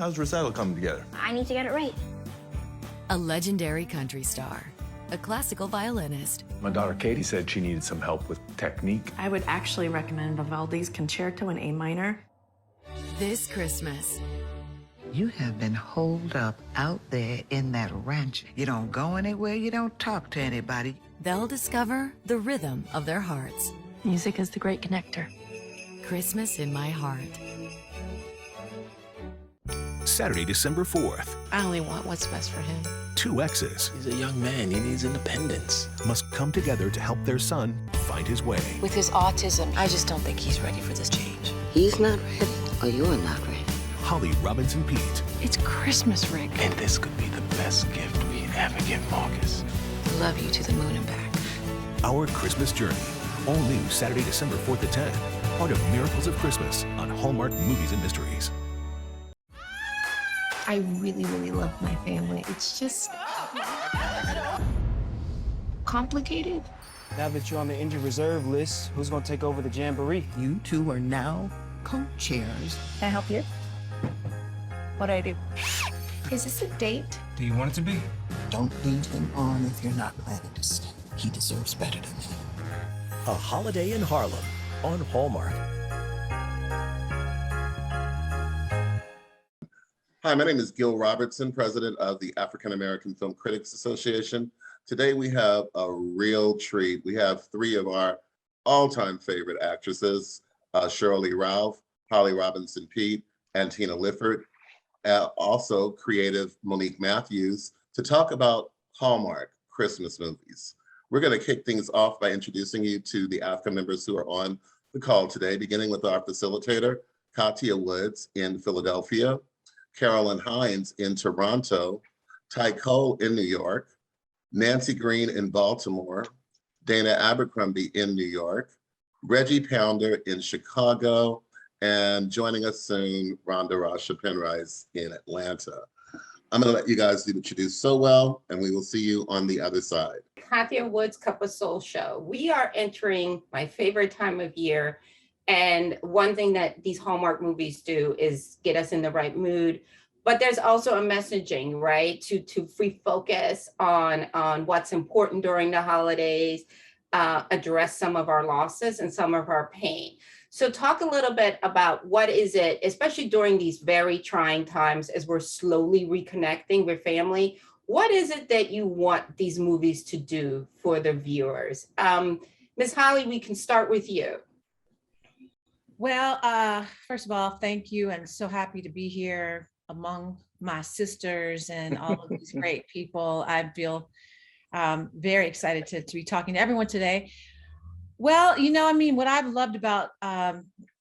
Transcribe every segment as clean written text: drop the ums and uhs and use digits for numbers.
How's recital coming together? I need to get it right. A legendary country star, a classical violinist. My daughter Katie said she needed some help with technique. I would actually recommend Vivaldi's Concerto in A minor. This Christmas, You have been holed up out there in that ranch. You don't go anywhere, you don't talk to anybody. they'll discover the rhythm of their hearts. Music is the great connector. Christmas in My Heart. Saturday, December 4th. I only want what's best for him. Two exes He's a young man. He needs independence. must come together to help their son find his way. With his autism, I just don't think he's ready for this change. He's not ready, or you're not ready. Holly Robinson Peete. It's Christmas, Rick. And this could be the best gift we ever give Marcus. Love you to the moon and back. Our Christmas Journey. All new Saturday, December 4th at 10. Part of Miracles of Christmas on Hallmark Movies and Mysteries. I really, really love my family. It's just complicated. Now that you're on the injured reserve list, who's going to take over the jamboree? You two are now co-chairs. Can I help you? What do I do? Is this a date? Do you want it to be? Don't lead him on if you're not planning to stay. He deserves better than that. A Holiday in Harlem on Hallmark. Hi, my name is Gil Robertson, president of the African American Film Critics Association. Today we have a real treat. We have three of our all-time favorite actresses, Sheryl Lee Ralph, Holly Robinson Peete, and Tina Lifford. Also creative Monique Matthews to talk about Hallmark Christmas movies. We're going to kick things off by introducing you to the AAFCA members who are on the call today, beginning with our facilitator, Katia Woods in Philadelphia, Carolyn Hines in Toronto, Ty Cole in New York, Nancy Green in Baltimore, Dana Abercrombie in New York, Reggie Pounder in Chicago, and joining us soon, Rhonda Rasha Penrice in Atlanta. I'm gonna let you guys do what you do so well, and we will see you on the other side. Katia Woods Cup of Soul show. We are entering my favorite time of year. And one thing that these Hallmark movies do is get us in the right mood. But there's also a messaging, right? To refocus on what's important during the holidays, address some of our losses and some of our pain. So talk a little bit about what is it, especially during these very trying times as we're slowly reconnecting with family. What is it that you want these movies to do for the viewers? Ms. Holly, we can start with you. Well, first of all, thank you. I'm so happy to be here among my sisters and all of these great people. I feel very excited to be talking to everyone today. Well, what I've loved about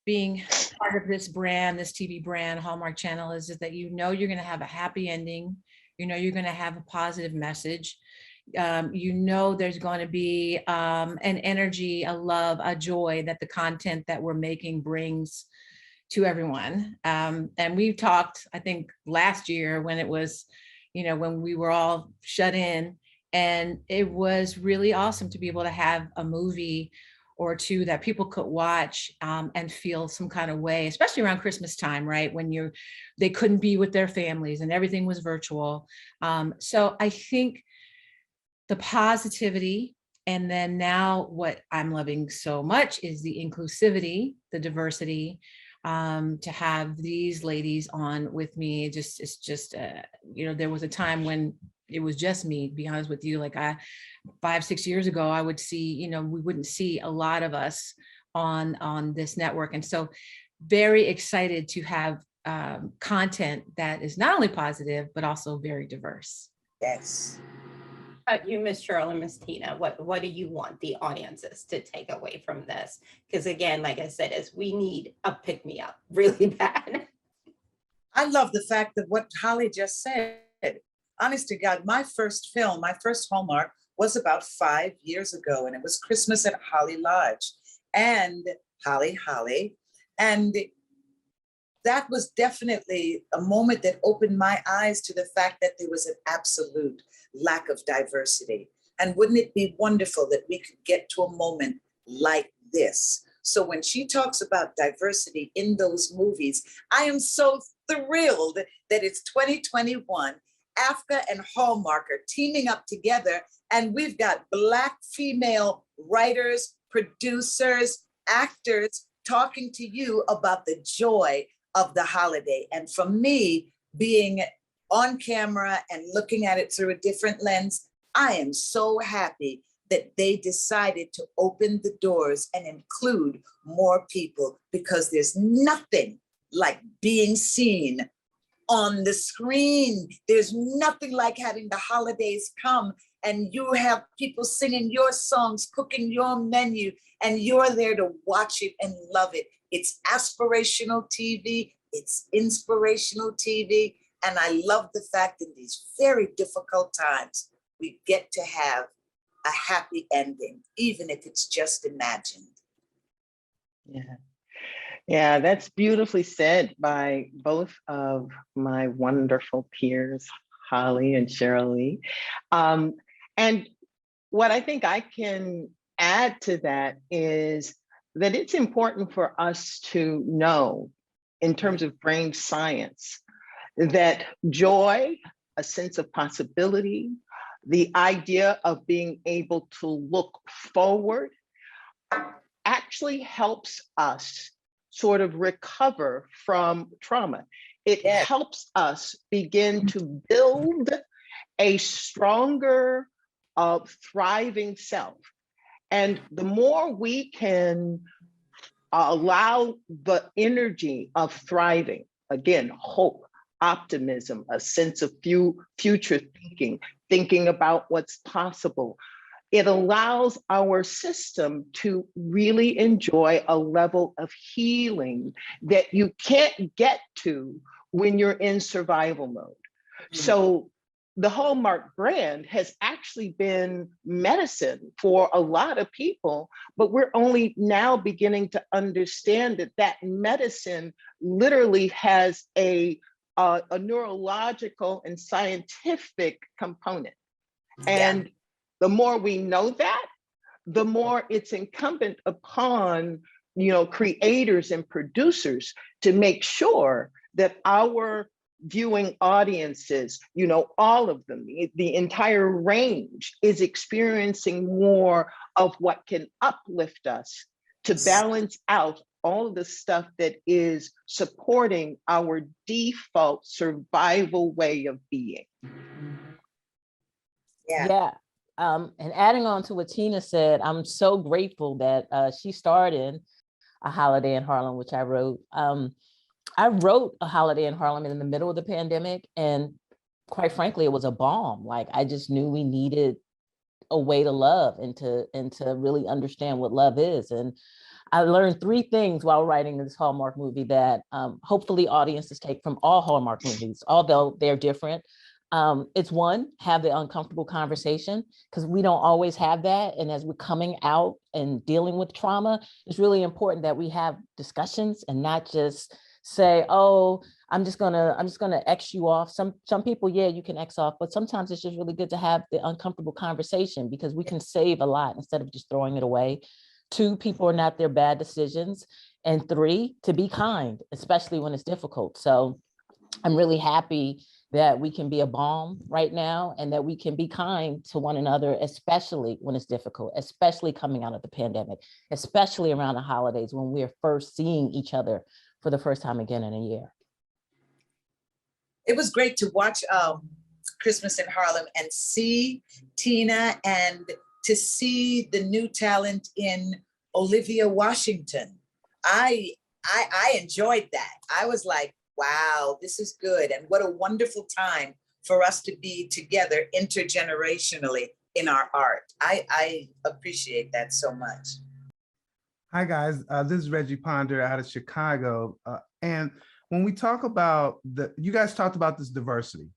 being part of this brand, this TV brand, Hallmark Channel, is that you're going to have a happy ending. You're going to have a positive message. There's going to be an energy, a love, a joy that the content that we're making brings to everyone. And we've talked, I think, last year when it was, when we were all shut in, and it was really awesome to be able to have a movie or two that people could watch and feel some kind of way, especially around Christmas time, right? When they couldn't be with their families and everything was virtual. So I think the positivity, and then now what I'm loving so much is the inclusivity, the diversity, to have these ladies on with me. It's just, there was a time when it was just me, to be honest with you. Like 5-6 years ago, I would see, we wouldn't see a lot of us on this network. And so very excited to have content that is not only positive, but also very diverse. Yes. You, Ms. Sheryl and Ms. Tina, what do you want the audiences to take away from this? Because again, like I said, we need a pick-me-up really bad. I love the fact that what Holly just said. Honest to God, my first film, my first Hallmark was about 5 years ago, and it was Christmas at Holly Lodge and Holly. And that was definitely a moment that opened my eyes to the fact that there was an absolute lack of diversity. And wouldn't it be wonderful that we could get to a moment like this? So when she talks about diversity in those movies, I am so thrilled that it's 2021. AAFCA and Hallmark are teaming up together, and we've got Black female writers, producers, actors talking to you about the joy of the holiday. And for me, being on camera and looking at it through a different lens, I am so happy that they decided to open the doors and include more people, because there's nothing like being seen on the screen. There's nothing like having the holidays come and you have people singing your songs, cooking your menu, and you're there to watch it and love it. It's aspirational TV, it's inspirational TV, and I love the fact that in these very difficult times, we get to have a happy ending, even if it's just imagined. Yeah. Yeah, that's beautifully said by both of my wonderful peers, Holly and Sheryl. And what I think I can add to that is that it's important for us to know, in terms of brain science, that joy, a sense of possibility, the idea of being able to look forward actually helps us sort of recover from trauma. It helps us begin to build a stronger, thriving self. And the more we can allow the energy of thriving, again, hope, optimism, a sense of future thinking about what's possible, it allows our system to really enjoy a level of healing that you can't get to when you're in survival mode. So the Hallmark brand has actually been medicine for a lot of people, but we're only now beginning to understand that that medicine literally has a neurological and scientific component. And the more we know that, the more it's incumbent upon, creators and producers to make sure that our viewing audiences, all of them, the entire range, is experiencing more of what can uplift us to balance out all of the stuff that is supporting our default survival way of being. Yeah. And adding on to what Tina said, I'm so grateful that she starred in A Holiday in Harlem, which I wrote. I wrote A Holiday in Harlem in the middle of the pandemic, and quite frankly, it was a bomb. Like, I just knew we needed a way to love and to really understand what love is. And I learned 3 things while writing this Hallmark movie that hopefully audiences take from all Hallmark movies, although they're different. It's 1, have the uncomfortable conversation, because we don't always have that. And as we're coming out and dealing with trauma, it's really important that we have discussions and not just say, oh, I'm just gonna X you off. Some people, yeah, you can X off, but sometimes it's just really good to have the uncomfortable conversation, because we can save a lot instead of just throwing it away. 2, people are not their bad decisions. And 3, to be kind, especially when it's difficult. So I'm really happy that we can be a balm right now and that we can be kind to one another, especially when it's difficult, especially coming out of the pandemic, especially around the holidays when we're first seeing each other for the first time again in a year. It was great to watch Christmas in Harlem and see Tina, and to see the new talent in Olivia Washington. I enjoyed that. I was like, wow, this is good. And what a wonderful time for us to be together intergenerationally in our art. I appreciate that so much. Hi guys, this is Reggie Ponder out of Chicago. And when we talk about you guys talked about this diversity.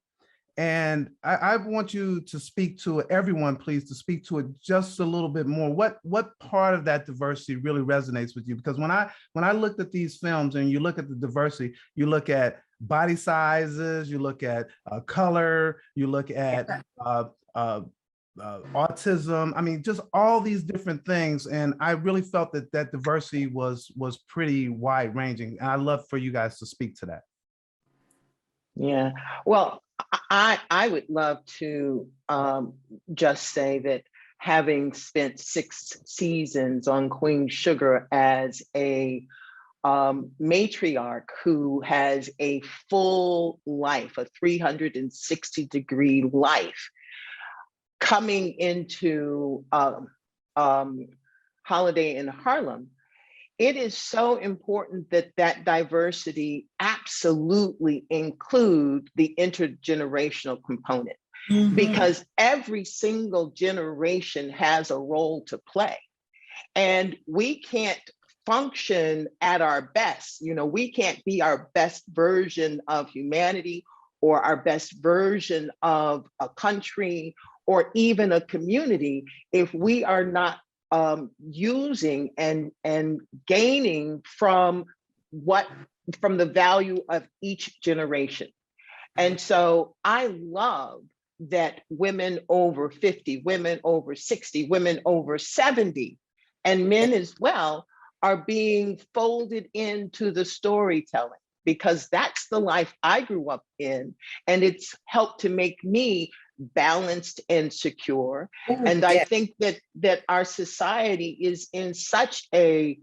And I want you to speak to everyone, please, to speak to it just a little bit more. What part of that diversity really resonates with you? Because when I looked at these films and you look at the diversity, you look at body sizes, you look at color, you look at autism. I mean, just all these different things. And I really felt that diversity was pretty wide ranging. And I'd love for you guys to speak to that. Yeah. Well, I would love to just say that having spent 6 seasons on Queen Sugar as a matriarch who has a full life, a 360-degree life, coming into Holiday in Harlem, it is so important that that diversity absolutely include the intergenerational component, because every single generation has a role to play. And we can't function at our best. You know, we can't be our best version of humanity or our best version of a country or even a community if we are not using and gaining from the value of each generation. And so I love that women over 50, women over 60, women over 70, and men as well are being folded into the storytelling, because that's the life I grew up in. And it's helped to make me balanced and secure. And I think that our society is in such a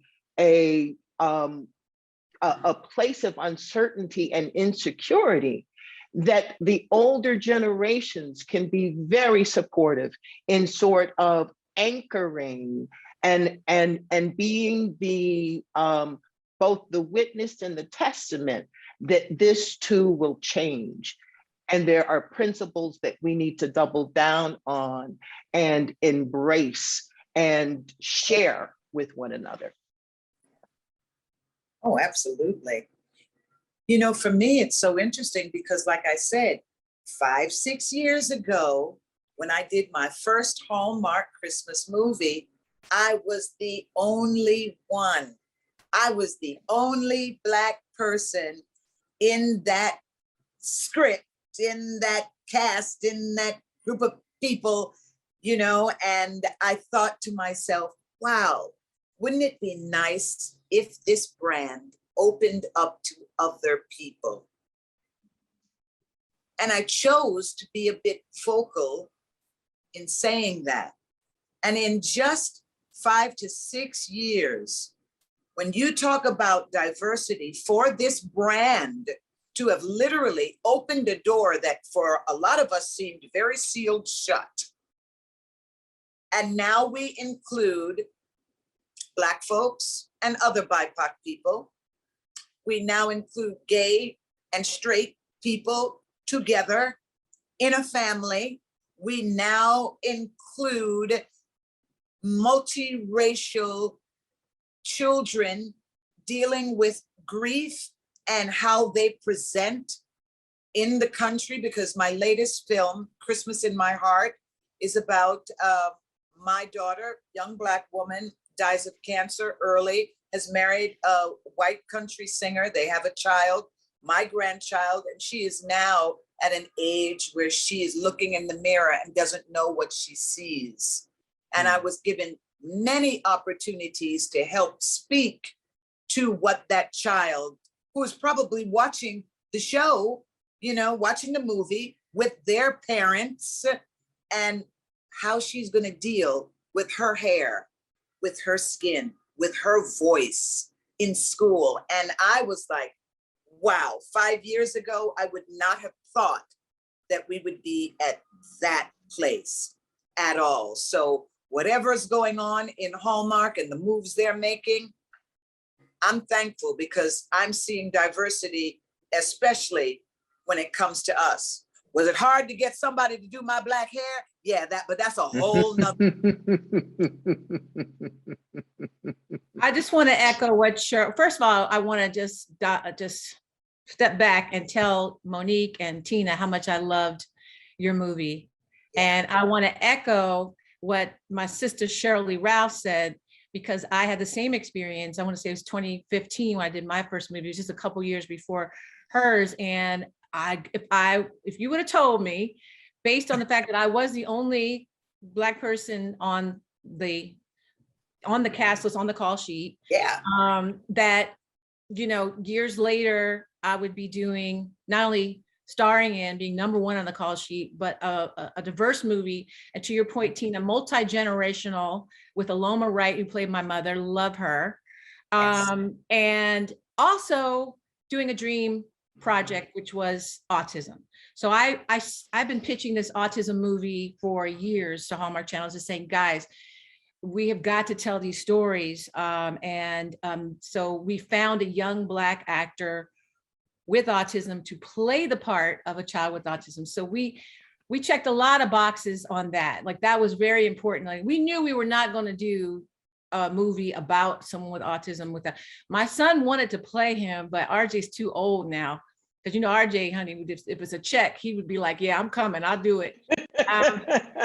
place of uncertainty and insecurity that the older generations can be very supportive in sort of anchoring and being the both the witness and the testament that this too will change. And there are principles that we need to double down on and embrace and share with one another. Oh, absolutely. You know, for me, it's so interesting because, like I said, 5, 6 years ago, when I did my first Hallmark Christmas movie, I was the only one. I was the only Black person in that script, in that cast, in that group of people, you know, and I thought to myself, wow, wouldn't it be nice if this brand opened up to other people? And I chose to be a bit vocal in saying that. And in just 5 to 6 years, when you talk about diversity for this brand to have literally opened a door that for a lot of us seemed very sealed shut. And now we include Black folks and other BIPOC people. We now include gay and straight people together in a family. We now include multiracial children dealing with grief and how they present in the country, because my latest film, Christmas in My Heart, is about my daughter, young Black woman, dies of cancer early, has married a white country singer. They have a child, my grandchild, and she is now at an age where she is looking in the mirror and doesn't know what she sees. And I was given many opportunities to help speak to what that child, who is probably watching the show, you know, watching the movie with their parents, and how she's going to deal with her hair, with her skin, with her voice in school. And I was like, wow, 5 years ago, I would not have thought that we would be at that place at all. So whatever's going on in Hallmark and the moves they're making, I'm thankful because I'm seeing diversity, especially when it comes to us. Was it hard to get somebody to do my Black hair? Yeah, but that's a whole nother. I just want to echo what Sheryl, first of all, I want to just step back and tell Monique and Tina how much I loved your movie. And I want to echo what my sister Sheryl Ralph said, because I had the same experience. I want to say it was 2015 when I did my first movie. It was just a couple years before hers. And if you would have told me, based on the fact that I was the only Black person on the cast list, on the call sheet, that, you know, years later, I would be doing not only starring in, being #1 on the call sheet, but a diverse movie. And to your point, Tina, multi-generational, with Aloma Wright, who played my mother, love her. And also doing a dream project, which was autism. So I've been pitching this autism movie for years to Hallmark Channel, just saying, guys, we have got to tell these stories. So we found a young Black actor with autism to play the part of a child with autism. So we checked a lot of boxes on that. Like, that was very important. Like, we knew we were not going to do a movie about someone with autism with that. My son wanted to play him, but RJ's too old now. Because, you know, RJ, honey, if it's a check, he would be like, yeah, I'm coming, I'll do it.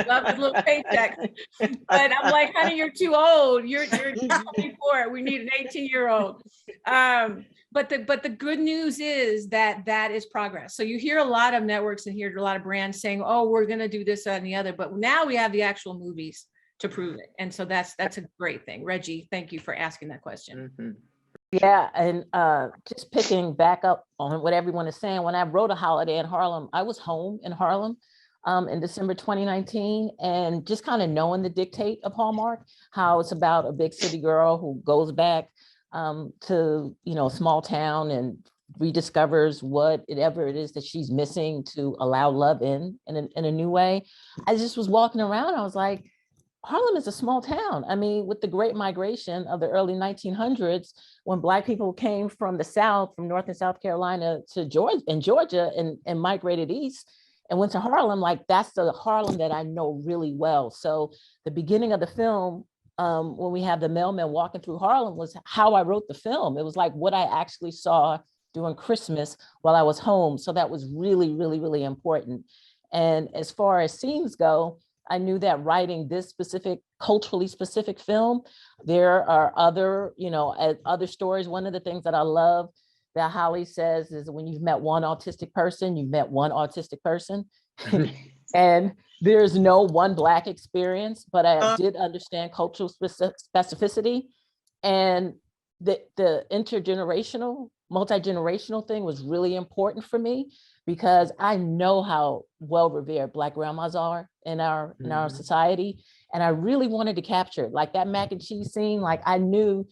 Love his little paycheck. But I'm like, honey, you're too old. You're coming for it. We need an 18-year-old. But the good news is that is progress. So you hear a lot of networks and hear a lot of brands saying, oh, we're going to do this, that, and the other. But now we have the actual movies to prove it. And so that's a great thing. Reggie, thank you for asking that question. Mm-hmm. Yeah, and just picking back up on what everyone is saying, when I wrote A Holiday in Harlem, I was home in Harlem in December 2019, and just kind of knowing the dictate of Hallmark, how it's about a big city girl who goes back to, you know, a small town and rediscovers whatever it is that she's missing to allow love in a new way. I just was walking around, I was like, Harlem is a small town. I mean, with the Great Migration of the early 1900s, when Black people came from the South, from North and South Carolina to Georgia and migrated east and went to Harlem, like, that's the Harlem that I know really well. So the beginning of the film, when we have the mailman walking through Harlem, was how I wrote the film. It was like what I actually saw during Christmas while I was home. So that was really, really, really important. And as far as scenes go, I knew that writing this specific, culturally specific film, there are other, you know, other stories. One of the things that I love that Holly says is, when you've met one autistic person, you've met one autistic person. And there's no one Black experience, but I did understand cultural specificity. And the intergenerational, multi-generational thing was really important for me, because I know how well revered Black grandmas are in our society. And I really wanted to capture, like, that mac and cheese scene. Like, I knew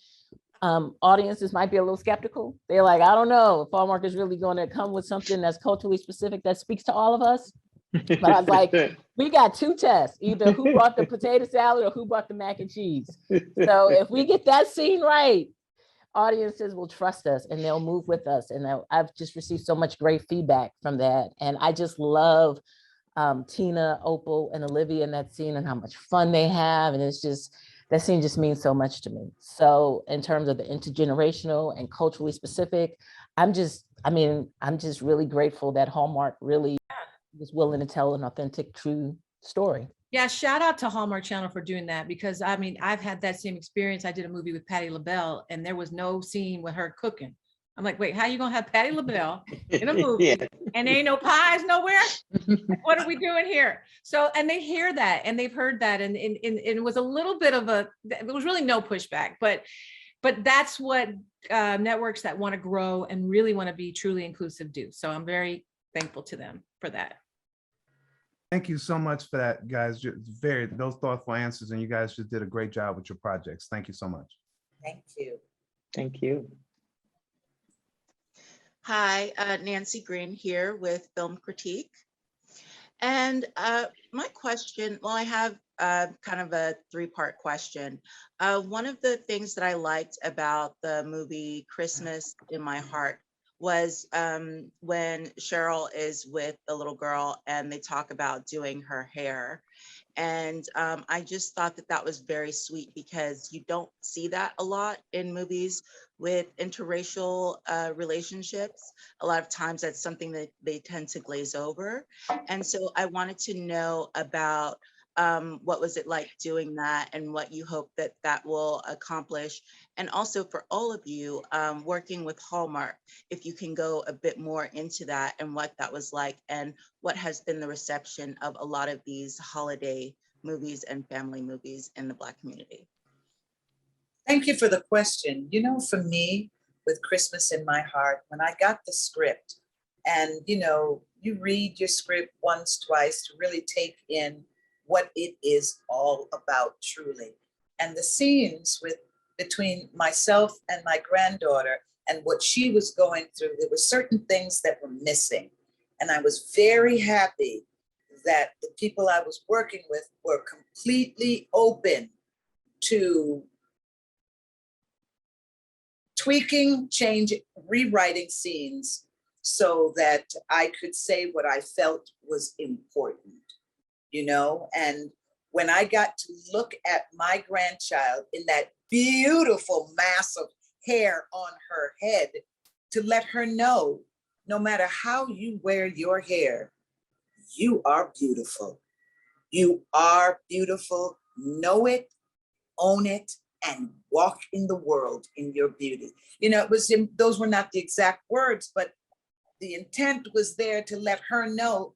audiences might be a little skeptical. They're like, I don't know if Hallmark is really going to come with something that's culturally specific that speaks to all of us. But I was like, we got two tests, either who brought the potato salad or who brought the mac and cheese. So if we get that scene right, audiences will trust us and they'll move with us. And I've just received so much great feedback from that. And I just love Tina, Opal, and Olivia in that scene, and how much fun they have. And it's just, that scene just means so much to me. So in terms of the intergenerational and culturally specific, I'm just really grateful that Hallmark really was willing to tell an authentic, true story. Yeah, shout out to Hallmark Channel for doing that, because I mean, I've had that same experience. I did a movie with Patti LaBelle, and there was no scene with her cooking. I'm like, wait, how are you gonna have Patti LaBelle in a movie and there ain't no pies nowhere? What are we doing here? So, and they hear that, and they've heard that, and it was a little bit of there was really no pushback, but that's what networks that want to grow and really want to be truly inclusive do. So I'm very thankful to them for that. Thank you so much for that, guys. Those thoughtful answers, and you guys just did a great job with your projects. Thank you so much. Thank you. Thank you. Hi, Nancy Green here with Film Critique. And my question, well, I have kind of a three-part question. One of the things that I liked about the movie Christmas in My Heart was when Sheryl is with the little girl and they talk about doing her hair. And I just thought that was very sweet, because you don't see that a lot in movies with interracial relationships. A lot of times that's something that they tend to glaze over. And so I wanted to know about what was it like doing that, and what you hope that will accomplish. And also for all of you working with Hallmark, if you can go a bit more into that and what that was like, and what has been the reception of a lot of these holiday movies and family movies in the Black community. Thank you for the question. You know, for me, with Christmas in My Heart, when I got the script, and you know, you read your script once, twice to really take in what it is all about truly. And the scenes between myself and my granddaughter and what she was going through, there were certain things that were missing. And I was very happy that the people I was working with were completely open to tweaking, changing, rewriting scenes so that I could say what I felt was important, you know? And when I got to look at my grandchild in that beautiful mass of hair on her head, to let her know, no matter how you wear your hair, you are beautiful. You are beautiful. Know it, own it, and walk in the world in your beauty. You know, those were not the exact words, but the intent was there to let her know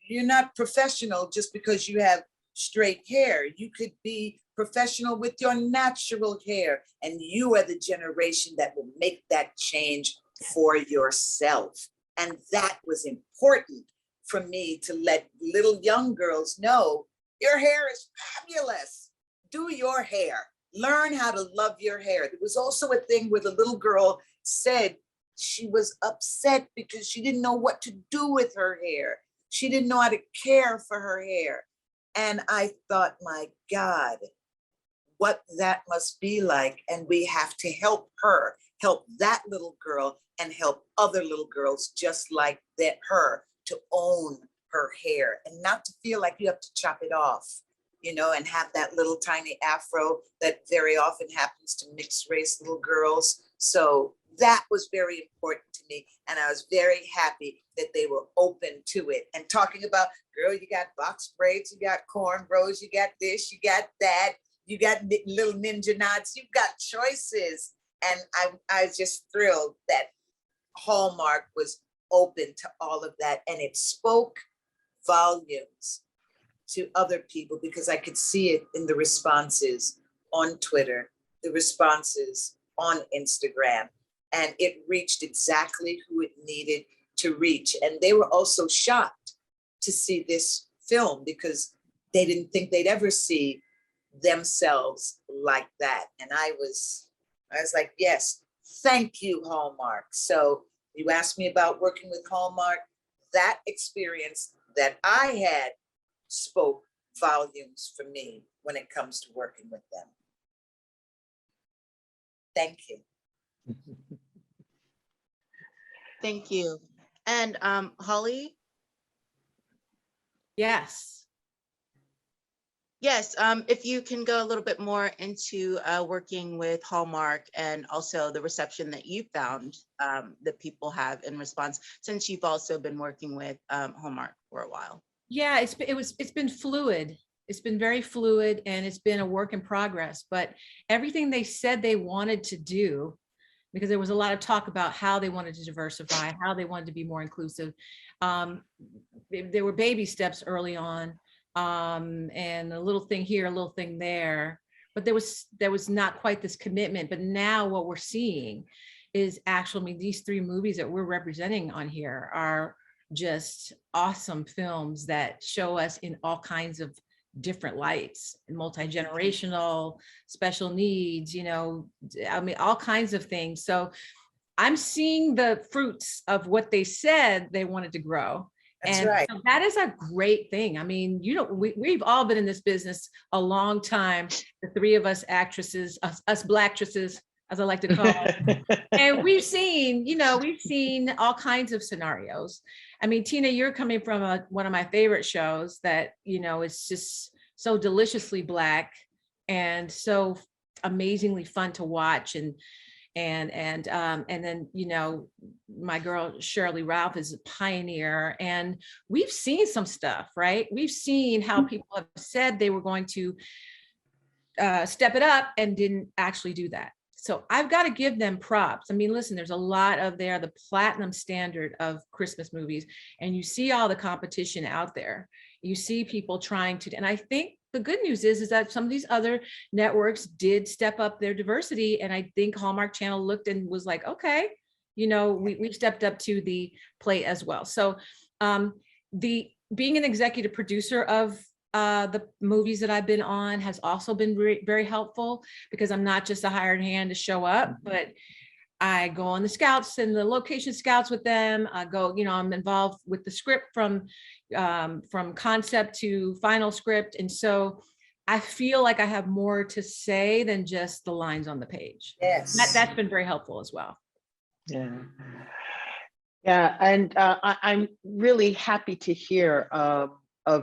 you're not professional just because you have straight hair. You could be professional with your natural hair, and you are the generation that will make that change for yourself. And that was important for me to let little young girls know your hair is fabulous. Do your hair. Learn how to love your hair. There was also a thing where the little girl said she was upset because she didn't know what to do with her hair. She didn't know how to care for her hair. And I thought, my God, what that must be like. And we have to help her, help that little girl, and help other little girls just like her to own her hair and not to feel like you have to chop it off, you know, and have that little tiny afro that very often happens to mixed race little girls. So that was very important to me. And I was very happy that they were open to it and talking about, girl, you got box braids, you got cornrows, you got this, you got that, you got little ninja knots, you've got choices. And I was just thrilled that Hallmark was open to all of that. And it spoke volumes to other people because I could see it in the responses on Twitter, the responses on Instagram, and it reached exactly who it needed to reach. And they were also shocked to see this film because they didn't think they'd ever see themselves like that. And I was like, yes, thank you, Hallmark. So you asked me about working with Hallmark. That experience that I had spoke volumes for me when it comes to working with them. Thank you. Thank you. And Holly? Yes. Yes, if you can go a little bit more into working with Hallmark and also the reception that you found that people have in response, since you've also been working with Hallmark for a while. Yeah, it's been fluid. It's been very fluid and it's been a work in progress, but everything they said they wanted to do, because there was a lot of talk about how they wanted to diversify, how they wanted to be more inclusive. There were baby steps early on, and a little thing here, a little thing there, but there was not quite this commitment. But now what we're seeing is actually, I mean, these three movies that we're representing on here are just awesome films that show us in all kinds of different lights, multi-generational, special needs, you know, I mean, all kinds of things. So I'm seeing the fruits of what they said they wanted to grow. That's and right. So that is a great thing. I mean, you know, we've all been in this business a long time. The three of us actresses, us Blacktresses, as I like to call it. And we've seen all kinds of scenarios. I mean, Tina, you're coming from one of my favorite shows that, you know, it's just so deliciously Black and so amazingly fun to watch. And then, you know, my girl, Sheryl Ralph is a pioneer, and we've seen some stuff, right? We've seen how people have said they were going to step it up and didn't actually do that. So I've got to give them props. I mean, listen, there's a lot of the platinum standard of Christmas movies, and you see all the competition out there. You see people trying to, and I think the good news is that some of these other networks did step up their diversity. And I think Hallmark Channel looked and was like, okay, you know, we've stepped up to the plate as well. So Being an executive producer of the movies that I've been on has also been very helpful, because I'm not just a hired hand to show up, but I go on the scouts and the location scouts with them. I go, I'm involved with the script from concept to final script. And so I feel like I have more to say than just the lines on the page. Yes. That's been very helpful as well. Yeah. Yeah, and I'm really happy to hear of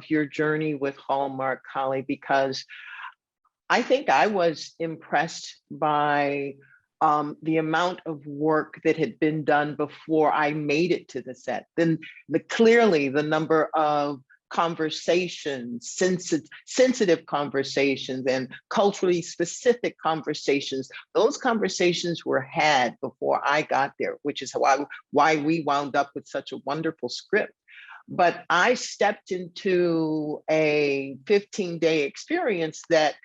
your journey with Hallmark, Holly, because I think I was impressed by the amount of work that had been done before I made it to the set. Then clearly the number of conversations, sensitive conversations and culturally specific conversations, those conversations were had before I got there, which is why we wound up with such a wonderful script. But I stepped into a 15-day experience that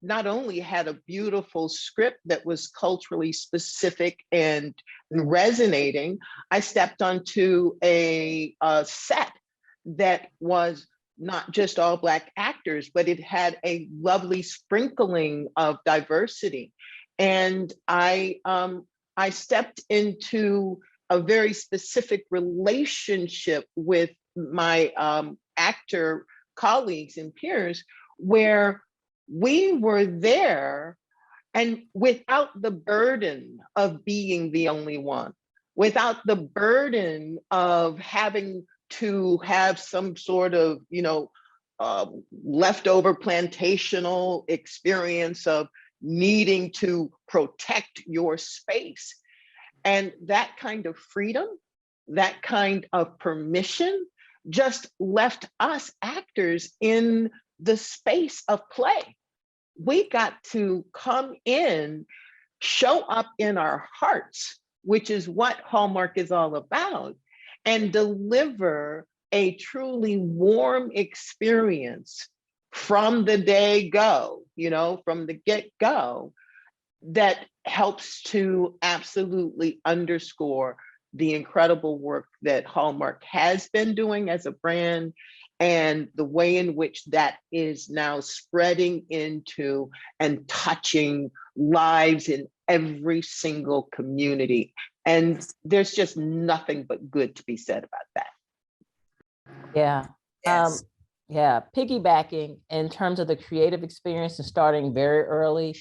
not only had a beautiful script that was culturally specific and resonating, I stepped onto a set that was not just all Black actors, but it had a lovely sprinkling of diversity. And I stepped into a very specific relationship with my actor colleagues and peers, where we were there and without the burden of being the only one, without the burden of having to have some sort of, leftover plantational experience of needing to protect your space. And that kind of freedom, that kind of permission just left us actors in the space of play. We got to come in, show up in our hearts, which is what Hallmark is all about, and deliver a truly warm experience from the day go, from the get-go, that helps to absolutely underscore the incredible work that Hallmark has been doing as a brand, and the way in which that is now spreading into and touching lives in every single community. And there's just nothing but good to be said about that. Yeah. Yes. Yeah, piggybacking in terms of the creative experience and starting very early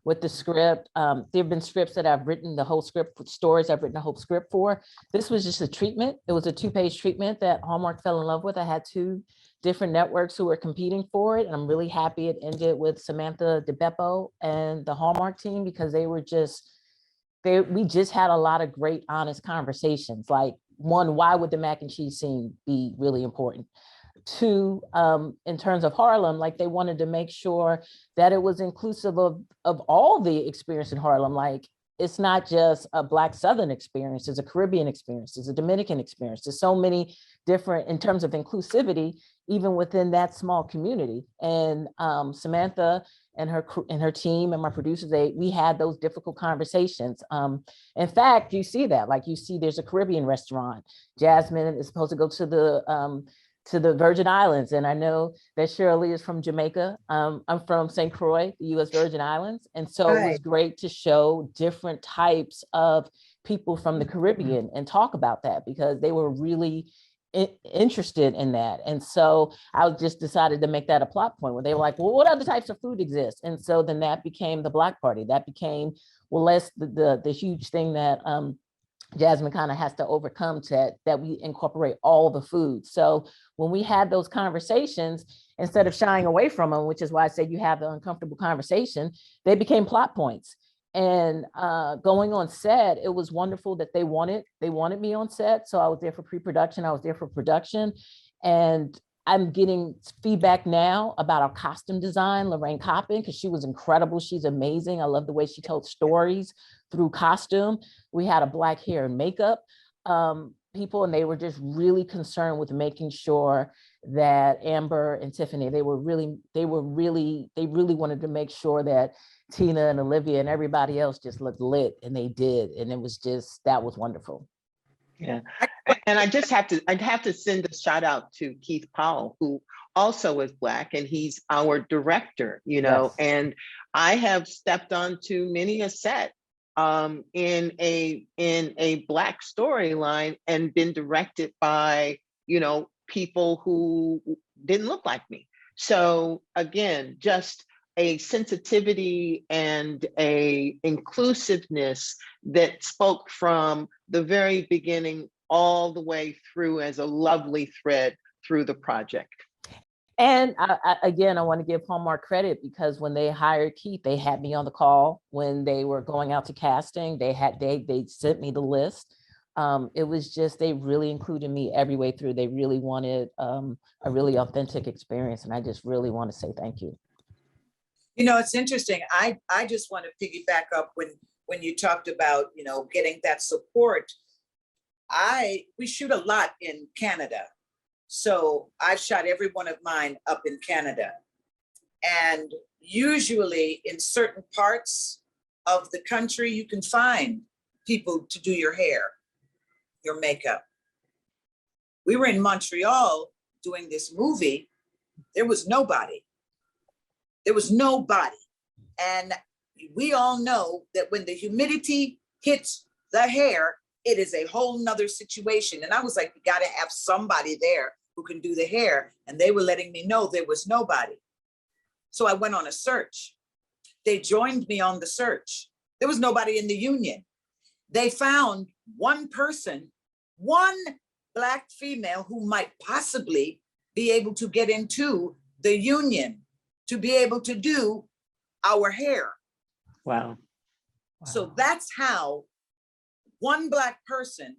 with the script. There have been scripts that I've written the whole script, stories I've written the whole script for. This was just a treatment. It was a 2-page treatment that Hallmark fell in love with. I had 2 different networks who were competing for it. And I'm really happy it ended with Samantha DeBeppo and the Hallmark team, because we just had a lot of great, honest conversations. Like, one, why would the mac and cheese scene be really important? 2, in terms of Harlem, like, they wanted to make sure that it was inclusive of all the experience in Harlem. Like, it's not just a Black Southern experience, it's a Caribbean experience, it's a Dominican experience. There's so many different, in terms of inclusivity, even within that small community. And Samantha and her team and my producers, we had those difficult conversations. In fact, you see that, like, there's a Caribbean restaurant. Jasmine is supposed to go to the Virgin Islands. And I know that Sheryl is from Jamaica. I'm from St. Croix, the US Virgin Islands. And so It was great to show different types of people from the Caribbean and talk about that, because they were really interested in that. And so I just decided to make that a plot point, where they were like, well, what other types of food exist? And so then that became the Black Party. That became, well, that's the huge thing that Jasmine kind of has to overcome, that we incorporate all the food. So when we had those conversations, instead of shying away from them, which is why I said you have the uncomfortable conversation, they became plot points. And going on set, it was wonderful that they wanted me on set. So I was there for pre-production, I was there for production. And I'm getting feedback now about our costume design, Lorraine Coppin, because she was incredible. She's amazing. I love the way she told stories through costume. We had a Black hair and makeup people, and they were just really concerned with making sure that Amber and Tiffany, they really wanted to make sure that Tina and Olivia and everybody else just looked lit, and they did. And it was just, that was wonderful. Yeah. And I'd have to send a shout out to Keith Powell, who also is Black, and he's our director, you know, Yes. and I have stepped onto many a set in a Black storyline and been directed by, you know, people who didn't look like me. So again, just a sensitivity and a inclusiveness that spoke from the very beginning all the way through as a lovely thread through the project. And again, I want to give Hallmark credit, because when they hired Keith, they had me on the call when they were going out to casting. They sent me the list. It was just, they really included me every way through. They really wanted a really authentic experience, and I just really want to say thank you. You know, it's interesting. I just want to piggyback up when you talked about, you know, getting that support. We shoot a lot in Canada. So I've shot every one of mine up in Canada. And usually in certain parts of the country, you can find people to do your hair, your makeup. We were in Montreal doing this movie. There was nobody. There was nobody. And we all know that when the humidity hits the hair, it is a whole nother situation. And I was like, we got to have somebody there who can do the hair. And they were letting me know there was nobody. So I went on a search. They joined me on the search. There was nobody in the union. They found one person, one Black female who might possibly be able to get into the union to be able to do our hair. Wow. So that's how one Black person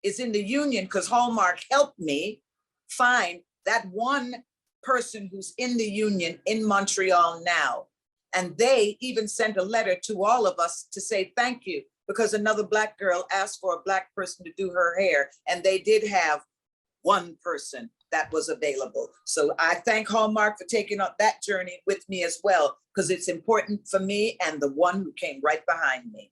is in the union, because Hallmark helped me find that one person who's in the union in Montreal now. And they even sent a letter to all of us to say thank you, because another Black girl asked for a Black person to do her hair, and they did have one person that was available. So I thank Hallmark for taking up that journey with me as well, because it's important for me and the one who came right behind me.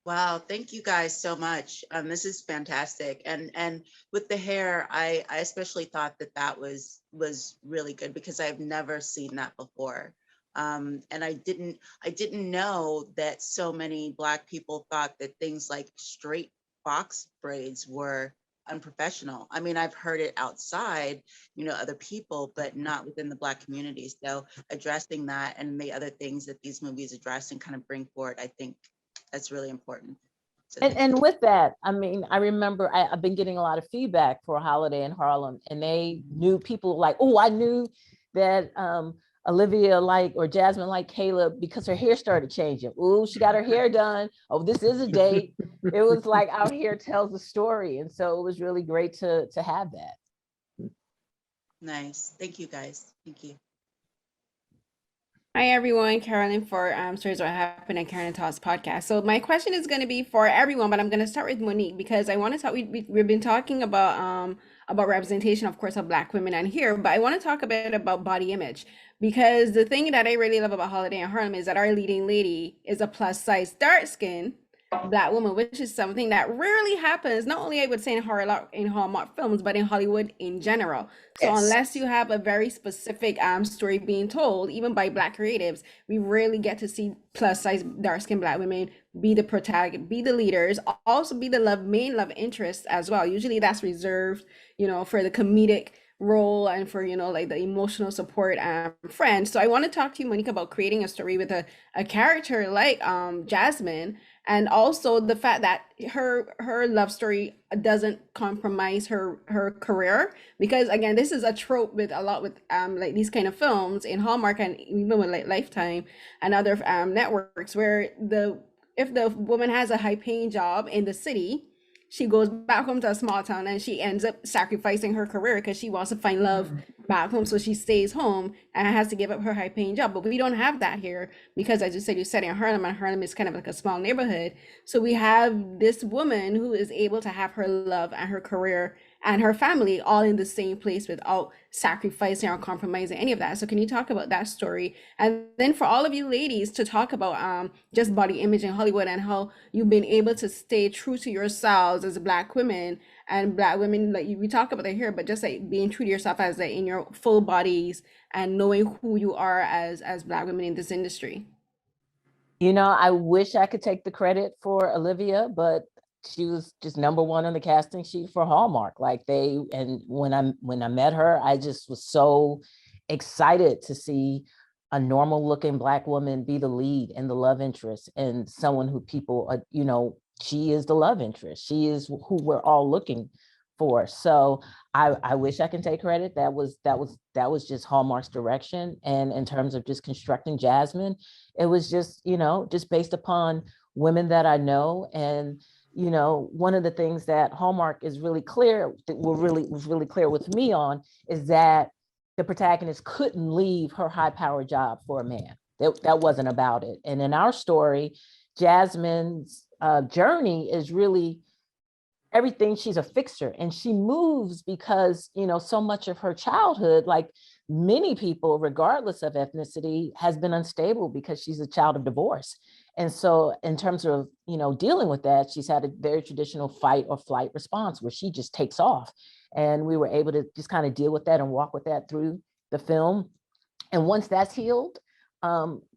Wow, thank you guys so much. This is fantastic. And with the hair, I especially thought that was really good, because I've never seen that before. And I didn't know that so many Black people thought that things like straight box braids were unprofessional. I mean, I've heard it outside, you know, other people, but not within the Black community. So addressing that and the other things that these movies address and kind of bring forward, I think that's really important. So and with that, I mean, I remember I've been getting a lot of feedback for Holiday in Harlem, and they knew people like, oh, I knew that Olivia or Jasmine liked Caleb because her hair started changing. Oh, she got her hair done. Oh, this is a date. It was like our hair tells the story. And so it was really great to have that. Nice. Thank you guys. Thank you. Hi everyone, Carolyn for Stories What Happened at Karen Talks podcast. So my question is going to be for everyone, but I'm going to start with Monique, because I want to talk. We've been talking about representation, of course, of Black women on here, but I want to talk a bit about body image, because the thing that I really love about Holiday in Harlem is that our leading lady is a plus size, dark skin Black woman, which is something that rarely happens, not only I would say in Hallmark films, but in Hollywood in general. So Yes. unless you have a very specific story being told, even by Black creatives, we rarely get to see plus size dark skinned Black women be the protagonist, be the leaders, also be the main love interest as well. Usually that's reserved, you know, for the comedic role and for, you know, like the emotional support friend. So I want to talk to you, Monique, about creating a story with a character like Jasmine, and also the fact that her love story doesn't compromise her career, because again, this is a trope with like these kind of films in Hallmark and even with like Lifetime and other networks, where if the woman has a high paying job in the city, she goes back home to a small town and she ends up sacrificing her career because she wants to find love back home. So she stays home and has to give up her high paying job. But we don't have that here, because as you said in Harlem, and Harlem is kind of like a small neighborhood. So we have this woman who is able to have her love and her career and her family all in the same place without sacrificing or compromising any of that. So can you talk about that story? And then for all of you ladies to talk about just body image in Hollywood and how you've been able to stay true to yourselves as Black women and Black women, like we talk about it here, but just like being true to yourself as like in your full bodies and knowing who you are as Black women in this industry. You know, I wish I could take the credit for Olivia, but she was just number one on the casting sheet for Hallmark. Like and when I met her, I just was so excited to see a normal looking Black woman be the lead and the love interest, and someone who people, you know, she is the love interest. She is who we're all looking for. So I wish I can take credit. That was just Hallmark's direction. And in terms of just constructing Jasmine, it was just, you know, just based upon women that I know. And, you know, one of the things that Hallmark is really clear, that was really clear with me on, is that the protagonist couldn't leave her high-powered job for a man. That wasn't about it. And in our story, Jasmine's journey is really everything. She's a fixer, and she moves because, you know, so much of her childhood, like many people, regardless of ethnicity, has been unstable because she's a child of divorce. And so in terms of, you know, dealing with that, she's had a very traditional fight or flight response where she just takes off. And we were able to just kind of deal with that and walk with that through the film. And once that's healed,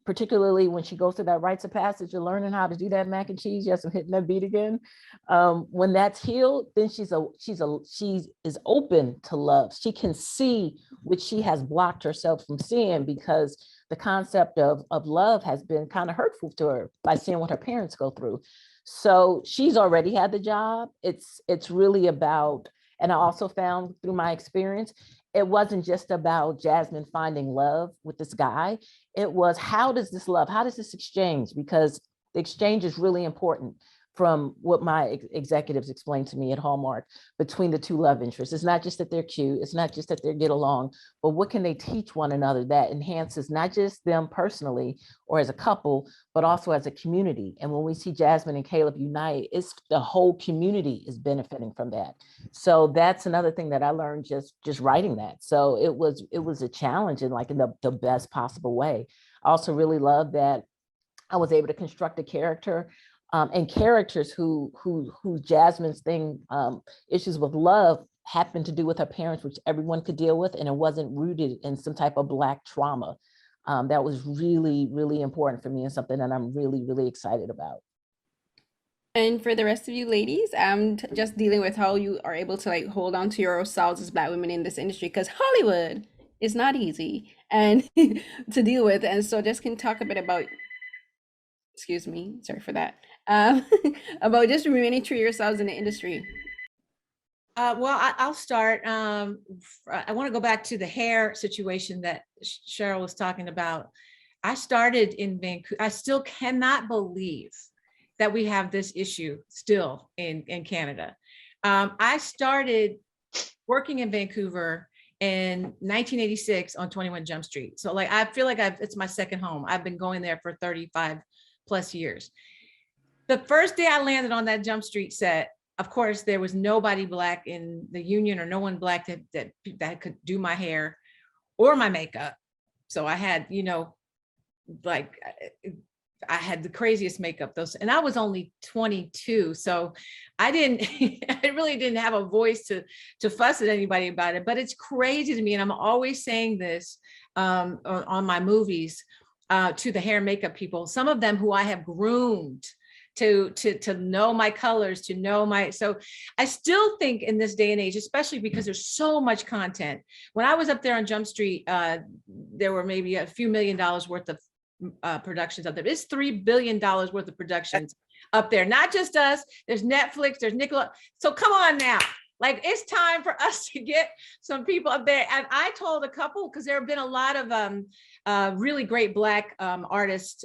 particularly when she goes through that rites of passage of learning how to do that mac and cheese, yes, I'm hitting that beat again. When that's healed, then she is open to love. She can see what she has blocked herself from seeing, because the concept of love has been kind of hurtful to her by seeing what her parents go through. So she's already had the job. It's really about, and I also found through my experience, it wasn't just about Jasmine finding love with this guy. It was, how does this exchange? Because the exchange is really important, from what my executives explained to me at Hallmark, between the two love interests. It's not just that they're cute. It's not just that they get along, but what can they teach one another that enhances not just them personally or as a couple, but also as a community. And when we see Jasmine and Caleb unite, it's the whole community is benefiting from that. So that's another thing that I learned just writing that. So it was a challenge in the best possible way. I also really love that I was able to construct a character and characters who Jasmine's issues with love happened to do with her parents, which everyone could deal with, and it wasn't rooted in some type of Black trauma. That was really, really important for me, and something that I'm really, really excited about. And for the rest of you ladies, I'm just dealing with how you are able to like hold on to yourselves as Black women in this industry, because Hollywood is not easy and to deal with. And so just can talk a bit about, excuse me, sorry for that, about just remaining true to yourselves in the industry. Well, I'll start. I want to go back to the hair situation that Sheryl was talking about. I started in Vancouver. I still cannot believe that we have this issue still in Canada. I started working in Vancouver in 1986 on 21 Jump Street. So like, I feel like it's my second home. I've been going there for 35 plus years. The first day I landed on that Jump Street set, of course, there was nobody Black in the union, or no one Black that could do my hair or my makeup. So I had, you know, like I had the craziest makeup and I was only 22. So I really didn't have a voice to fuss at anybody about it, but it's crazy to me. And I'm always saying this on my movies to the hair and makeup people, some of them who I have groomed to know my colors, to know so I still think in this day and age, especially because there's so much content. When I was up there on Jump Street, there were maybe a few $1 million worth of productions up there. It's $3 billion worth of productions up there. Not just us, there's Netflix, there's Nickelodeon. So come on now. Like, it's time for us to get some people up there. And I told a couple, because there have been a lot of really great Black artists,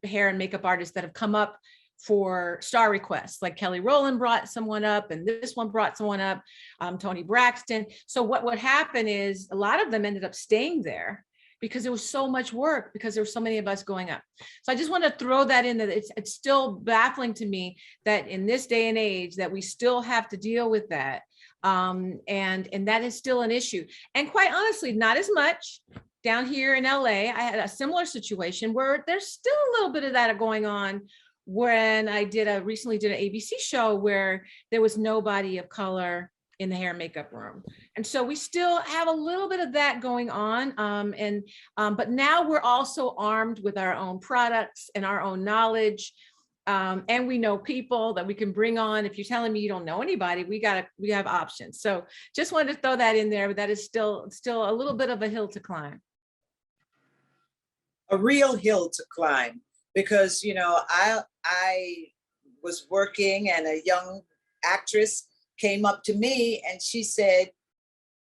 hair and makeup artists that have come up for star requests. Like Kelly Rowland brought someone up, and this one brought someone up, Toni Braxton. So what would happen is a lot of them ended up staying there because there was so much work, because there were so many of us going up. So I just want to throw that in, that it's still baffling to me that in this day and age that we still have to deal with that. And that is still an issue. And quite honestly, not as much down here in LA. I had a similar situation where there's still a little bit of that going on when I recently did an ABC show where there was nobody of color in the hair and makeup room. And so we still have a little bit of that going on. But now we're also armed with our own products and our own knowledge. And we know people that we can bring on. If you're telling me you don't know anybody, we have options. So just wanted to throw that in there, but that is still a little bit of a hill to climb. A real hill to climb, because, you know, I was working and a young actress came up to me and she said,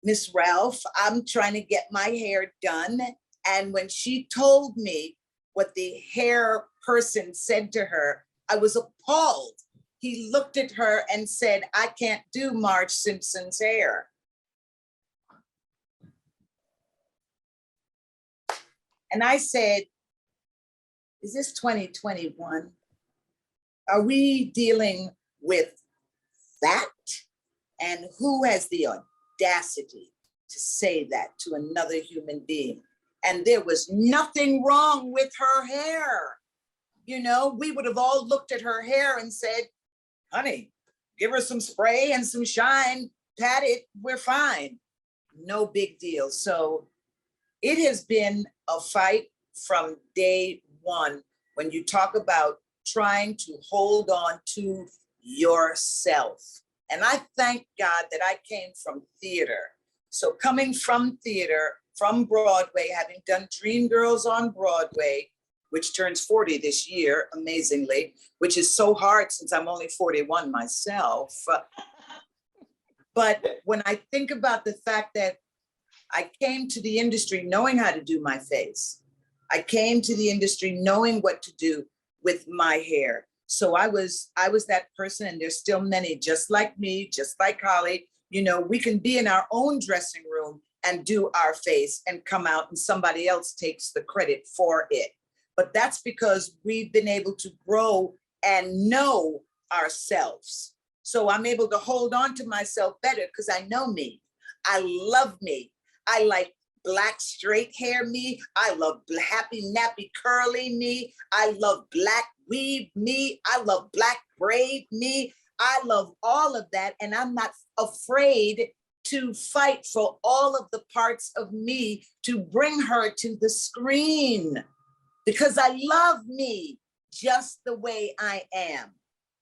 "Miss Ralph, I'm trying to get my hair done." And when she told me what the hair person said to her, I was appalled. He looked at her and said, "I can't do Marge Simpson's hair." And I said, is this 2021? Are we dealing with that? And who has the audacity to say that to another human being? And there was nothing wrong with her hair. You know, we would have all looked at her hair and said, "Honey, give her some spray and some shine, pat it, we're fine." No big deal. So it has been a fight from day one when you talk about trying to hold on to yourself. And I thank God that I came from theater. So coming from theater, from Broadway, having done Dreamgirls on Broadway, which turns 40 this year, amazingly, which is so hard since I'm only 41 myself. But when I think about the fact that I came to the industry knowing how to do my face, I came to the industry knowing what to do with my hair. So I was that person, and there's still many just like me, just like Holly. You know, we can be in our own dressing room and do our face and come out and somebody else takes the credit for it. But that's because we've been able to grow and know ourselves. So I'm able to hold on to myself better because I know me. I love me. I like black straight hair me. I love happy nappy curly me. I love black weave me. I love black braid me. I love all of that. And I'm not afraid to fight for all of the parts of me to bring her to the screen, because I love me just the way I am.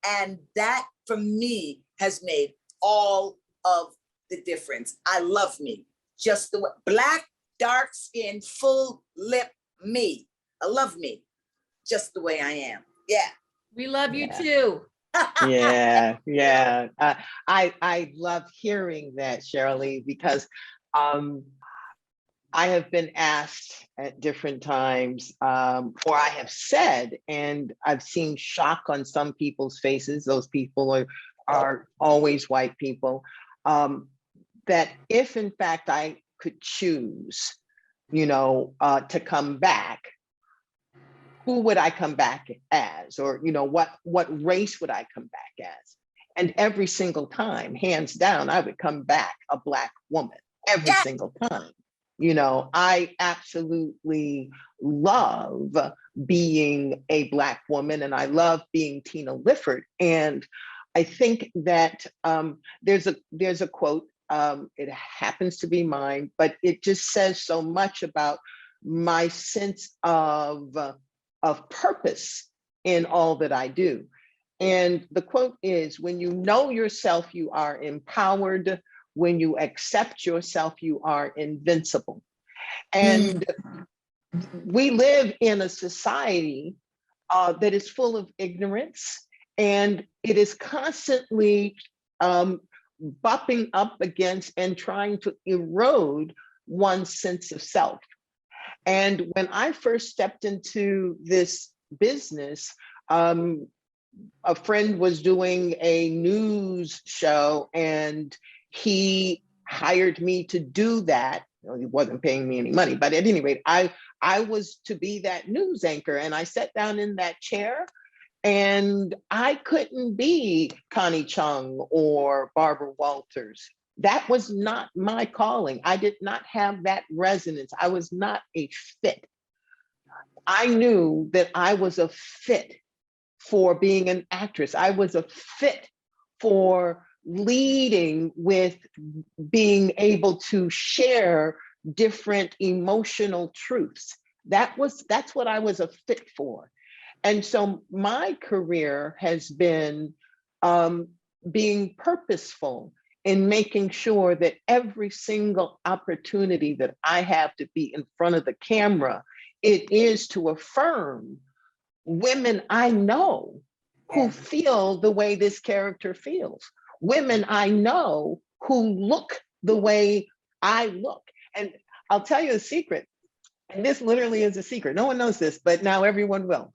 And that for me has made all of the difference. I love me just the way, black, dark skin, full lip me. I love me just the way I am. Yeah. We love you too. Yeah. I love hearing that, Sheryl, because I have been asked at different times, or I have said, and I've seen shock on some people's faces. Those people are always white people. That if in fact I could choose, you know, to come back, who would I come back as? Or, you know, what race would I come back as? And every single time, hands down, I would come back a Black woman every single time. You know, I absolutely love being a Black woman, and I love being Tina Lifford. And I think that there's a quote, it happens to be mine, but it just says so much about my sense of purpose in all that I do. And the quote is, when you know yourself, you are empowered. When you accept yourself, you are invincible. And we live in a society that is full of ignorance, and it is constantly bumping up against and trying to erode one's sense of self. And when I first stepped into this business, a friend was doing a news show and he hired me to do that. He wasn't paying me any money, but at any rate, I was to be that news anchor. And I sat down in that chair And I couldn't be Connie Chung or Barbara Walters. That was not my calling. I did not have that resonance. I was not a fit. I knew that I was a fit for being an actress. I was a fit for leading with being able to share different emotional truths. That's what I was a fit for. And so my career has been being purposeful in making sure that every single opportunity that I have to be in front of the camera, it is to affirm women I know who feel the way this character feels, women I know who look the way I look. And I'll tell you a secret, and this literally is a secret. No one knows this, but now everyone will.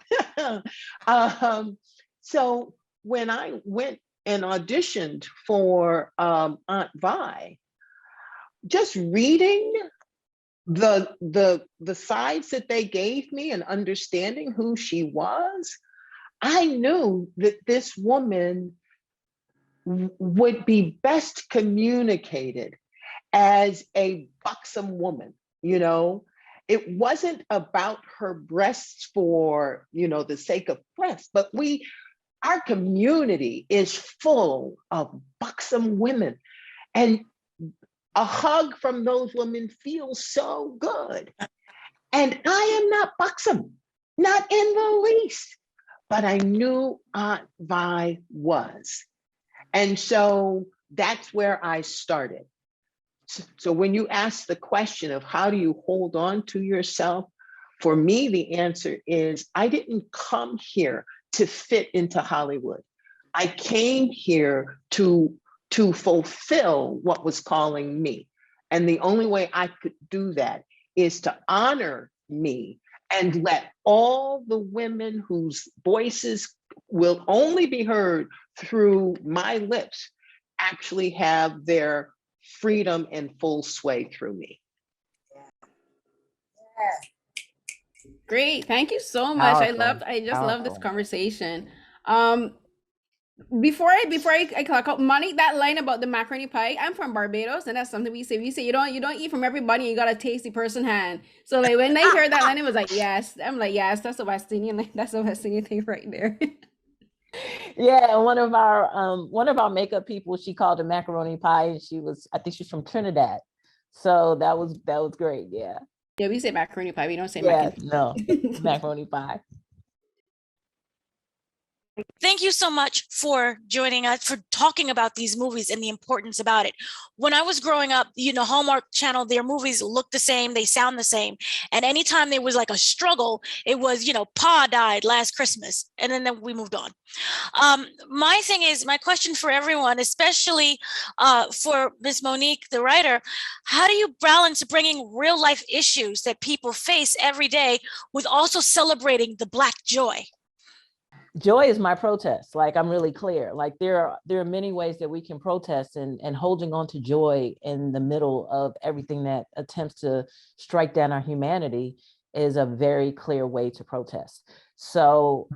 So when I went and auditioned for Aunt Vi, just reading the sides that they gave me and understanding who she was, I knew that this woman would be best communicated as a buxom woman, you know. It wasn't about her breasts for, you know, the sake of breasts, but our community is full of buxom women. And a hug from those women feels so good. And I am not buxom, not in the least, but I knew Aunt Vi was. And so that's where I started. So when you ask the question of how do you hold on to yourself, for me, the answer is I didn't come here to fit into Hollywood. I came here to fulfill what was calling me. And the only way I could do that is to honor me and let all the women whose voices will only be heard through my lips actually have their freedom and full sway through me. Great, thank you so much. Powerful, I just love this powerful. conversation. Before I clock out, Monique, that line about the macaroni pie, I'm from Barbados, and that's something we say. We say you don't eat from everybody, you gotta taste the person hand. So like when I heard that line, it was like, yes. I'm like, yes, that's a West Indian, that's a West Indian thing right there. Yeah, one of our makeup people, she called it macaroni pie, and I think she's from Trinidad. So that was great. Yeah. Yeah, we say macaroni pie. We don't say mac and no, macaroni pie. Thank you so much for joining us, for talking about these movies and the importance about it. When I was growing up, you know, Hallmark Channel, their movies look the same, they sound the same. And anytime there was like a struggle, it was, you know, Pa died last Christmas, and then we moved on. My question for everyone, especially for Ms. Monique, the writer, how do you balance bringing real life issues that people face every day with also celebrating the Black joy? Joy is my protest. Like, I'm really clear. Like there are many ways that we can protest, and holding on to joy in the middle of everything that attempts to strike down our humanity is a very clear way to protest. So,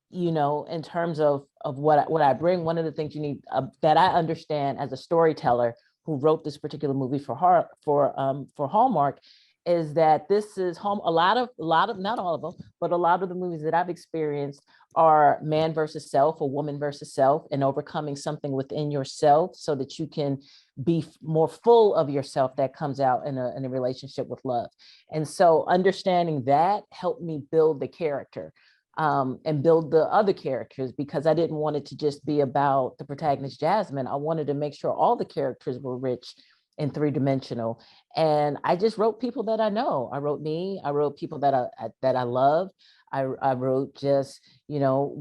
you know, in terms of what I bring, one of the things you need that I understand as a storyteller who wrote this particular movie for Hallmark, is that this is home. A lot of, not all of them, but a lot of the movies that I've experienced are man versus self, or woman versus self, and overcoming something within yourself so that you can be more full of yourself that comes out in a relationship with love. And so understanding that helped me build the character and build the other characters, because I didn't want it to just be about the protagonist, Jasmine. I wanted to make sure all the characters were rich and three-dimensional. And I just wrote people that I know. I wrote me, I wrote people that I love. I wrote just, you know,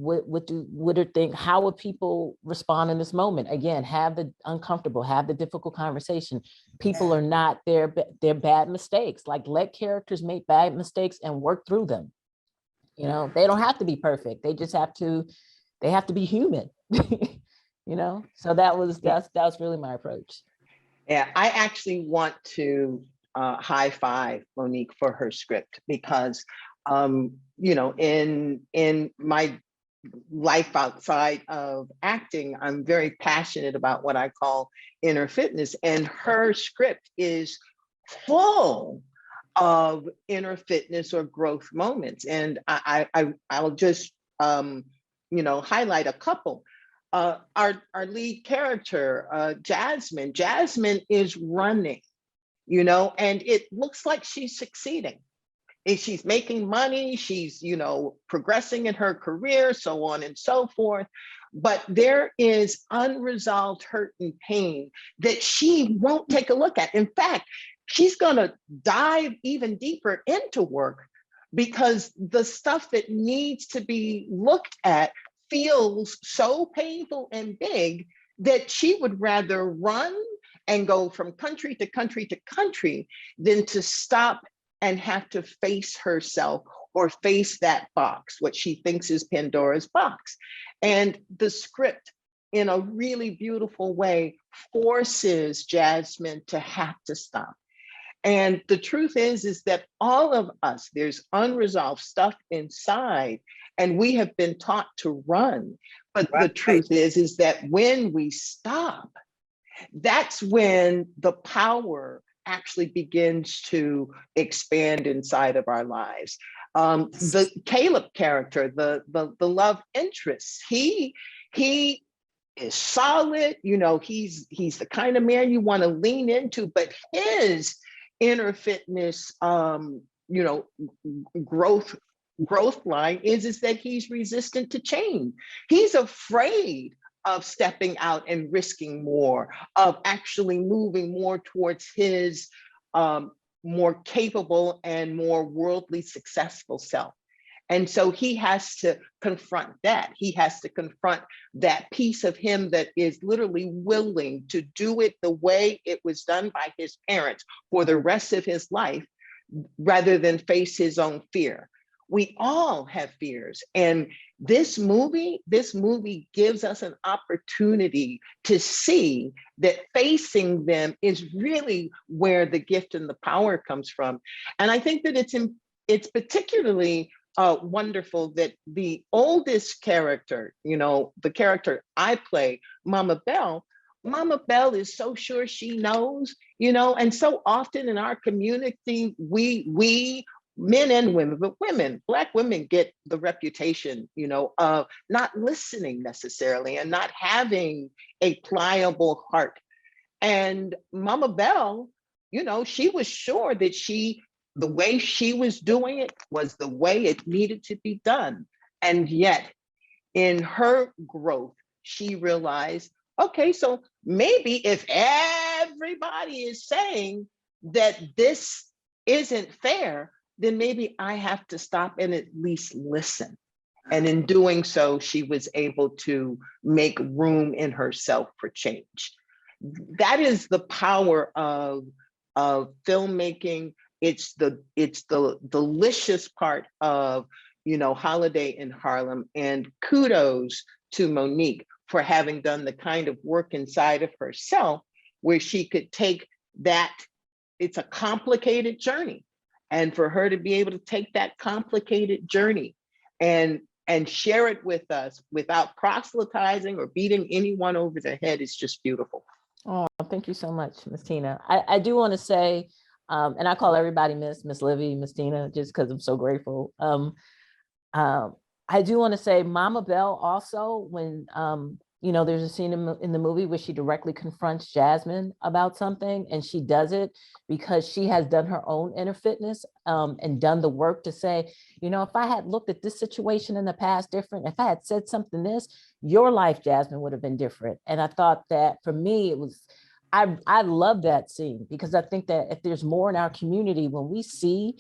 how would people respond in this moment? Again, have the uncomfortable, have the difficult conversation. People are not they're bad mistakes. Like, let characters make bad mistakes and work through them. You know, they don't have to be perfect. They just have to be human. You know, so that's really my approach. Yeah, I actually want to high five Monique for her script, because you know, in my life outside of acting, I'm very passionate about what I call inner fitness. And her script is full of inner fitness or growth moments. And I'll just, highlight a couple. Our lead character, Jasmine. Jasmine is running, and it looks like she's succeeding. And she's making money, she's, progressing in her career, so on and so forth. But there is unresolved hurt and pain that she won't take a look at. In fact, she's gonna dive even deeper into work because the stuff that needs to be looked at feels so painful and big that she would rather run and go from country to country to country than to stop and have to face herself or face that box, what she thinks is Pandora's box. And the script, in a really beautiful way, forces Jasmine to have to stop. And the truth is that all of us, there's unresolved stuff inside, and we have been taught to run. But the truth is that when we stop, that's when the power actually begins to expand inside of our lives. The Caleb character, the love interest, he is solid. He's the kind of man you want to lean into, but his inner fitness, growth line is that he's resistant to change. He's afraid of stepping out and risking more, of actually moving more towards his more capable and more worldly successful self. And so he has to confront that. He has to confront that piece of him that is literally willing to do it the way it was done by his parents for the rest of his life, rather than face his own fear. We all have fears. And this movie gives us an opportunity to see that facing them is really where the gift and the power comes from. And I think that it's particularly wonderful that the oldest character, the character I play, Mama Bell is so sure she knows, and so often in our community, we men and women, but Black women get the reputation, of not listening necessarily and not having a pliable heart. And Mama Bell, she was sure that the way she was doing it was the way it needed to be done. And yet in her growth, she realized, okay, so maybe if everybody is saying that this isn't fair, then maybe I have to stop and at least listen. And in doing so, she was able to make room in herself for change. That is the power of filmmaking. It's the delicious part of, Holiday in Harlem. And kudos to Monique for having done the kind of work inside of herself where she could take that. It's a complicated journey. And for her to be able to take that complicated journey and share it with us without proselytizing or beating anyone over the head is just beautiful. Oh, thank you so much, Ms. Tina. I do want to say, and I call everybody Miss Livy, Miss Tina, just because I'm so grateful. I do want to say Mama Bell also, when there's a scene in the movie where she directly confronts Jasmine about something, and she does it because she has done her own inner fitness and done the work to say, if I had looked at this situation in the past different, if I had said something your life, Jasmine, would have been different. And I thought that for me, I love that scene, because I think that if there's more in our community, when we see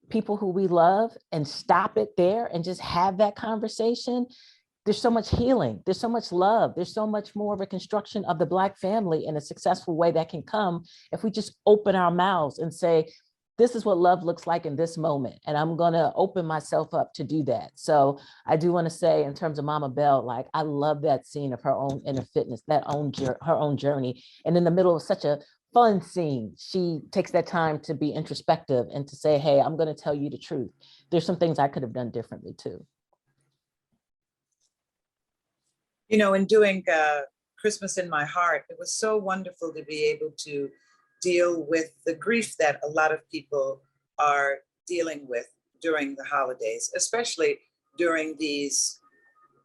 people who we love and stop it there and just have that conversation, there's so much healing, there's so much love, there's so much more of a construction of the Black family in a successful way that can come if we just open our mouths and say, this is what love looks like in this moment. And I'm gonna open myself up to do that. So I do wanna say, in terms of Mama Bell, I love that scene of her own inner fitness, her own journey. And in the middle of such a fun scene, she takes that time to be introspective and to say, hey, I'm gonna tell you the truth. There's some things I could have done differently too. You know, in doing Christmas in My Heart, it was so wonderful to be able to deal with the grief that a lot of people are dealing with during the holidays, especially during these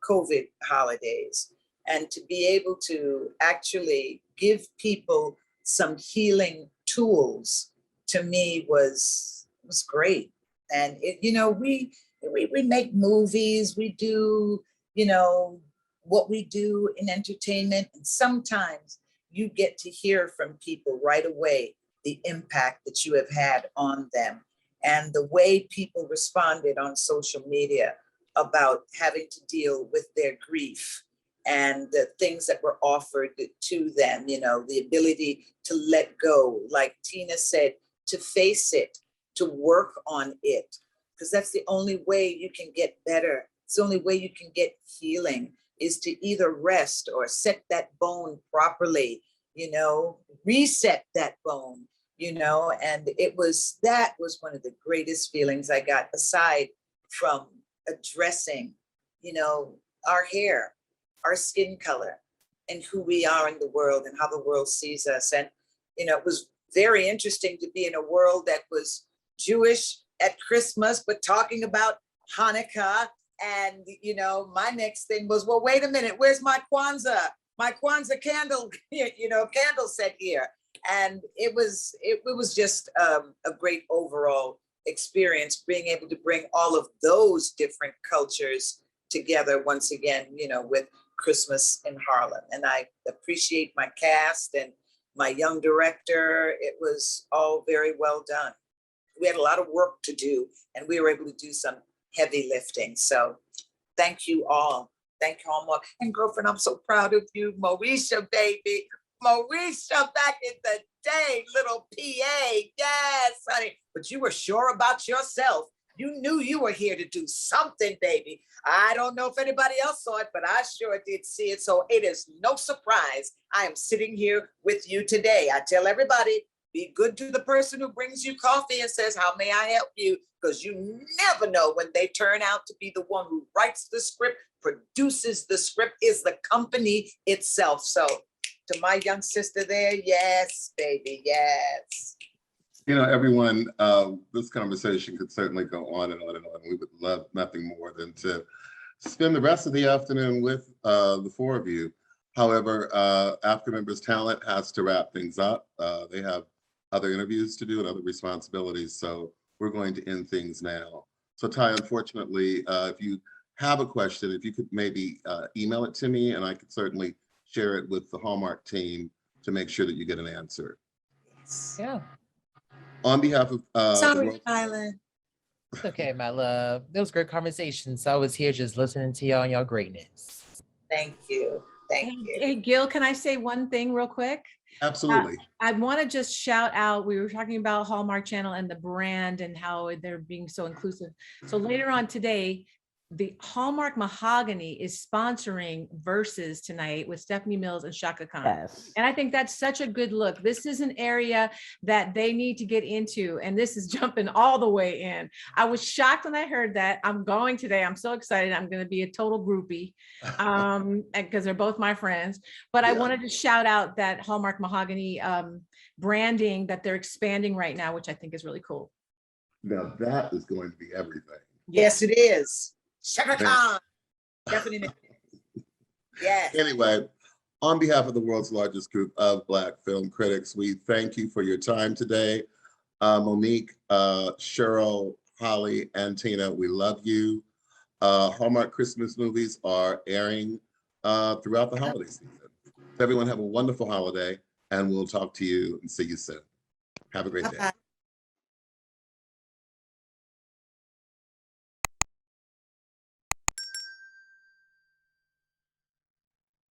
COVID holidays. And to be able to actually give people some healing tools, to me was great. And it, you know, we make movies, we do, you know, what we do in entertainment, and sometimes you get to hear from people right away the impact that you have had on them, and the way people responded on social media about having to deal with their grief and the things that were offered to them, you know, the ability to let go, like Tina said, to face it, to work on it, because that's the only way you can get better. It's the only way you can get healing, is to either rest or set that bone properly, you know, reset that bone, you know. And that was one of the greatest feelings I got, aside from addressing, you know, our hair, our skin color, and who we are in the world and how the world sees us. And, you know, it was very interesting to be in a world that was Jewish at Christmas, but talking about Hanukkah. And, you know, my next thing was, well, wait a minute, where's my Kwanzaa candle, you know, candle set here? And it was just a great overall experience, being able to bring all of those different cultures together once again, you know, with Christmas in Harlem. And I appreciate my cast and my young director. It was all very well done. We had a lot of work to do, and we were able to do some heavy lifting. So thank you all. Thank you all more. And girlfriend, I'm so proud of you, Moesha, baby. Moesha, back in the day, little PA. Yes, honey. But you were sure about yourself. You knew you were here to do something, baby. I don't know if anybody else saw it, but I sure did see it. So it is no surprise I am sitting here with you today. I tell everybody, be good to the person who brings you coffee and says, how may I help you? Because you never know when they turn out to be the one who writes the script, produces the script, is the company itself. So to my young sister there, yes, baby, yes. You know, everyone, this conversation could certainly go on and on and on. We would love nothing more than to spend the rest of the afternoon with the four of you. However, AAFCA Members Talent has to wrap things up. They have other interviews to do and other responsibilities. So we're going to end things now. So Ty, unfortunately, if you have a question, if you could maybe email it to me, and I could certainly share it with the Hallmark team to make sure that you get an answer. Yeah. On behalf of sorry, Kylan. It's okay, my love. That was great conversation. So I was here just listening to y'all and y'all greatness. Thank you. Thank you. Hey, Gil, can I say one thing real quick? Absolutely. I want to just shout out, we were talking about Hallmark Channel and the brand and how they're being so inclusive. So later on today, the Hallmark Mahogany is sponsoring Verses tonight with Stephanie Mills and Shaka Khan. Yes. And I think that's such a good look. This is an area that they need to get into, and this is jumping all the way in. I was shocked when I heard that. I'm going today. I'm so excited. I'm going to be a total groupie because they're both my friends. But I wanted to shout out that Hallmark Mahogany branding that they're expanding right now, which I think is really cool. Now that is going to be everything. Yes, it is. Shaka Khan. Definitely. Yes. Anyway, on behalf of the world's largest group of Black film critics, we thank you for your time today. Monique, Sheryl, Holly, and Tina, we love you. Hallmark Christmas movies are airing throughout the holiday season. So everyone have a wonderful holiday, and we'll talk to you and see you soon. Have a great day.